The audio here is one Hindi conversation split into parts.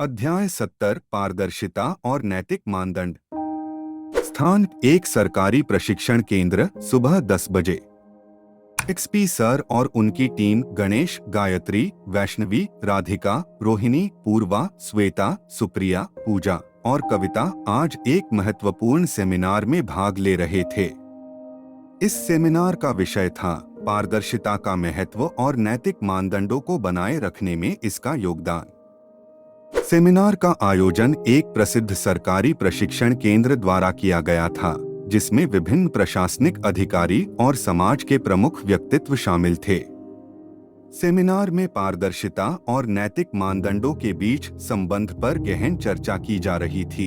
अध्याय 70 पारदर्शिता और नैतिक मानदंड। स्थान एक सरकारी प्रशिक्षण केंद्र, सुबह 10 बजे। एक्सपी सर और उनकी टीम गणेश, गायत्री, वैष्णवी, राधिका, रोहिणी, पूर्वा, श्वेता, सुप्रिया, पूजा और कविता आज एक महत्वपूर्ण सेमिनार में भाग ले रहे थे। इस सेमिनार का विषय था पारदर्शिता का महत्व और नैतिक मानदंडों को बनाए रखने में इसका योगदान। सेमिनार का आयोजन एक प्रसिद्ध सरकारी प्रशिक्षण केंद्र द्वारा किया गया था, जिसमें विभिन्न प्रशासनिक अधिकारी और समाज के प्रमुख व्यक्तित्व शामिल थे। सेमिनार में पारदर्शिता और नैतिक मानदंडों के बीच संबंध पर गहन चर्चा की जा रही थी।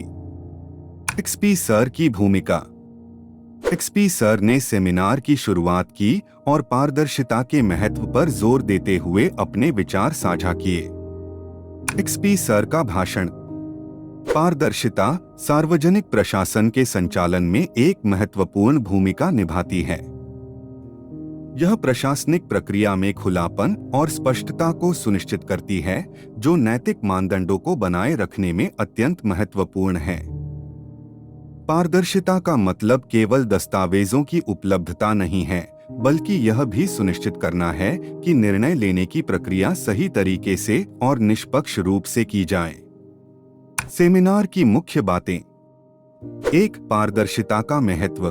एक्सपी सर की भूमिका। एक्सपी सर ने सेमिनार की शुरुआत की और पारदर्शिता के महत्व पर जोर देते हुए अपने विचार साझा किए। एक्सपी सर का भाषण। पारदर्शिता सार्वजनिक प्रशासन के संचालन में एक महत्वपूर्ण भूमिका निभाती है। यह प्रशासनिक प्रक्रिया में खुलापन और स्पष्टता को सुनिश्चित करती है, जो नैतिक मानदंडों को बनाए रखने में अत्यंत महत्वपूर्ण है। पारदर्शिता का मतलब केवल दस्तावेजों की उपलब्धता नहीं है, बल्कि यह भी सुनिश्चित करना है कि निर्णय लेने की प्रक्रिया सही तरीके से और निष्पक्ष रूप से की जाए। सेमिनार की मुख्य बातें। एक, पारदर्शिता का महत्व।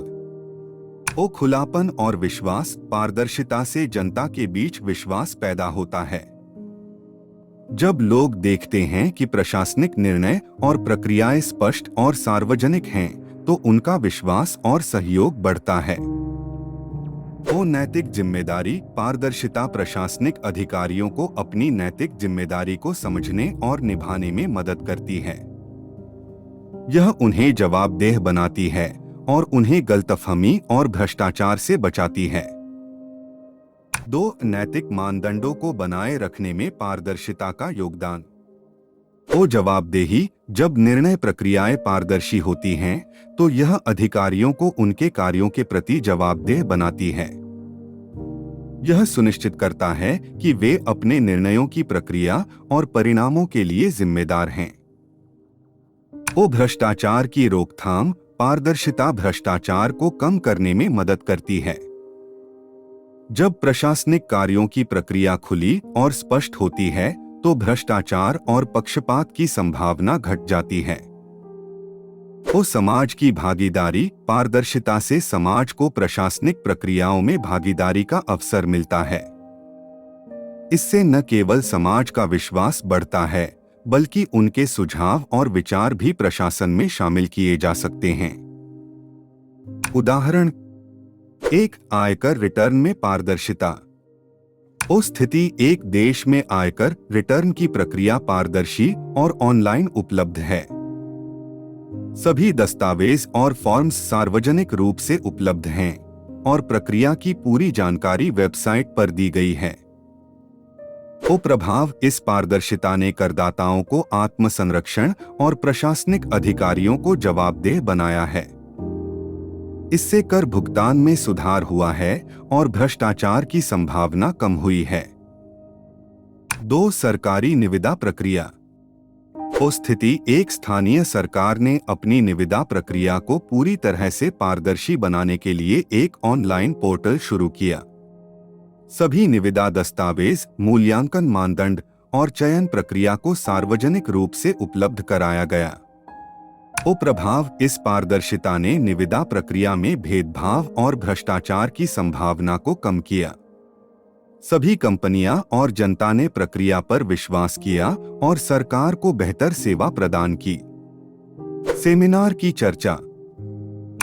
खुलापन और विश्वास। पारदर्शिता से जनता के बीच विश्वास पैदा होता है। जब लोग देखते हैं कि प्रशासनिक निर्णय और प्रक्रियाएं स्पष्ट और सार्वजनिक हैं, तो उनका विश्वास और सहयोग बढ़ता है। नैतिक जिम्मेदारी। पारदर्शिता प्रशासनिक अधिकारियों को अपनी नैतिक जिम्मेदारी को समझने और निभाने में मदद करती है। यह उन्हें जवाबदेह बनाती है और उन्हें गलतफहमी और भ्रष्टाचार से बचाती है। 2, नैतिक मानदंडों को बनाए रखने में पारदर्शिता का योगदान। जवाबदेही। जब निर्णय प्रक्रियाएं पारदर्शी होती हैं, तो यह अधिकारियों को उनके कार्यों के प्रति जवाबदेह बनाती है। यह सुनिश्चित करता है कि वे अपने निर्णयों की प्रक्रिया और परिणामों के लिए जिम्मेदार हैं। भ्रष्टाचार की रोकथाम। पारदर्शिता भ्रष्टाचार को कम करने में मदद करती है। जब प्रशासनिक कार्यों की प्रक्रिया खुली और स्पष्ट होती है, तो भ्रष्टाचार और पक्षपात की संभावना घट जाती है। समाज की भागीदारी। पारदर्शिता से समाज को प्रशासनिक प्रक्रियाओं में भागीदारी का अवसर मिलता है। इससे न केवल समाज का विश्वास बढ़ता है, बल्कि उनके सुझाव और विचार भी प्रशासन में शामिल किए जा सकते हैं। उदाहरण। एक, आयकर रिटर्न में पारदर्शिता। स्थिति एक देश में आयकर रिटर्न की प्रक्रिया पारदर्शी और ऑनलाइन उपलब्ध है। सभी दस्तावेज और फॉर्म्स सार्वजनिक रूप से उपलब्ध हैं और प्रक्रिया की पूरी जानकारी वेबसाइट पर दी गई है। प्रभाव। इस पारदर्शिता ने करदाताओं को आत्मसंरक्षण और प्रशासनिक अधिकारियों को जवाबदेह बनाया है। इससे कर भुगतान में सुधार हुआ है और भ्रष्टाचार की संभावना कम हुई है। 2, सरकारी निविदा प्रक्रिया। स्थिति एक स्थानीय सरकार ने अपनी निविदा प्रक्रिया को पूरी तरह से पारदर्शी बनाने के लिए एक ऑनलाइन पोर्टल शुरू किया। सभी निविदा दस्तावेज, मूल्यांकन मानदंड और चयन प्रक्रिया को सार्वजनिक रूप से उपलब्ध कराया गया। प्रभाव। इस पारदर्शिता ने निविदा प्रक्रिया में भेदभाव और भ्रष्टाचार की संभावना को कम किया। सभी कंपनियां और जनता ने प्रक्रिया पर विश्वास किया और सरकार को बेहतर सेवा प्रदान की। सेमिनार की चर्चा।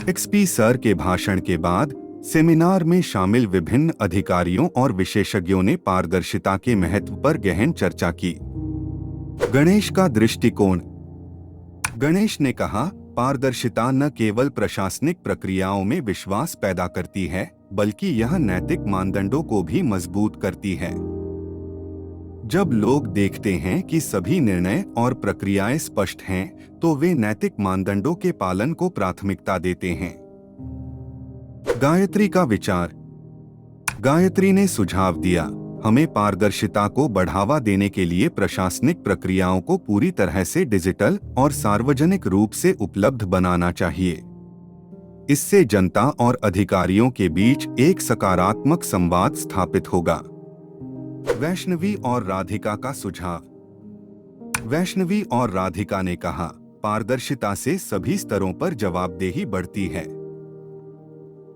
एक्सपी सर के भाषण के बाद सेमिनार में शामिल विभिन्न अधिकारियों और विशेषज्ञों ने पारदर्शिता के महत्व पर गहन चर्चा की। गणेश का दृष्टिकोण। गणेश ने कहा, पारदर्शिता न केवल प्रशासनिक प्रक्रियाओं में विश्वास पैदा करती है, बल्कि यह नैतिक मानदंडों को भी मजबूत करती है। जब लोग देखते हैं कि सभी निर्णय और प्रक्रियाएं स्पष्ट हैं, तो वे नैतिक मानदंडों के पालन को प्राथमिकता देते हैं। गायत्री का विचार। गायत्री ने सुझाव दिया, हमें पारदर्शिता को बढ़ावा देने के लिए प्रशासनिक प्रक्रियाओं को पूरी तरह से डिजिटल और सार्वजनिक रूप से उपलब्ध बनाना चाहिए। इससे जनता और अधिकारियों के बीच एक सकारात्मक संवाद स्थापित होगा। वैष्णवी और राधिका का सुझाव। वैष्णवी और राधिका ने कहा, पारदर्शिता से सभी स्तरों पर जवाबदेही बढ़ती है।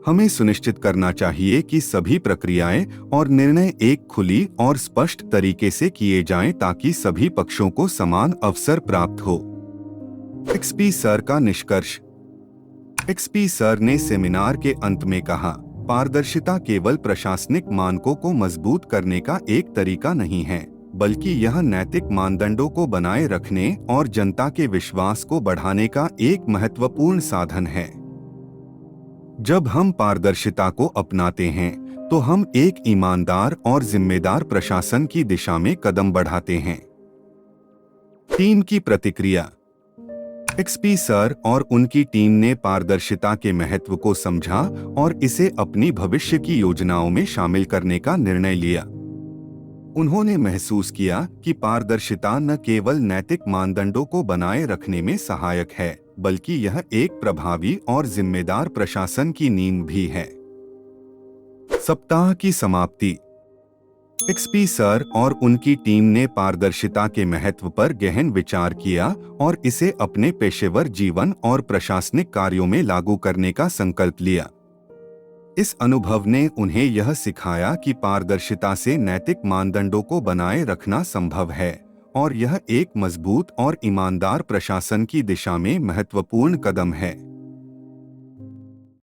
हमें सुनिश्चित करना चाहिए कि सभी प्रक्रियाएं और निर्णय एक खुली और स्पष्ट तरीके से किए जाएं ताकि सभी पक्षों को समान अवसर प्राप्त हो। एक्सपी सर का निष्कर्ष। एक्सपी सर ने सेमिनार के अंत में कहा, पारदर्शिता केवल प्रशासनिक मानकों को मजबूत करने का एक तरीका नहीं है, बल्कि यह नैतिक मानदंडों को बनाए रखने और जनता के विश्वास को बढ़ाने का एक महत्वपूर्ण साधन है। जब हम पारदर्शिता को अपनाते हैं, तो हम एक ईमानदार और जिम्मेदार प्रशासन की दिशा में कदम बढ़ाते हैं। टीम की प्रतिक्रिया। एक्सपी सर और उनकी टीम ने पारदर्शिता के महत्व को समझा और इसे अपनी भविष्य की योजनाओं में शामिल करने का निर्णय लिया। उन्होंने महसूस किया कि पारदर्शिता न केवल नैतिक मानदंडों को बनाए रखने में सहायक है, बल्कि यह एक प्रभावी और जिम्मेदार प्रशासन की नींव भी है। सप्ताह की समाप्ति। एक्सपी सर और उनकी टीम ने पारदर्शिता के महत्व पर गहन विचार किया और इसे अपने पेशेवर जीवन और प्रशासनिक कार्यों में लागू करने का संकल्प लिया। इस अनुभव ने उन्हें यह सिखाया कि पारदर्शिता से नैतिक मानदंडों को बनाए रखना संभव है और यह एक मजबूत और ईमानदार प्रशासन की दिशा में महत्वपूर्ण कदम है।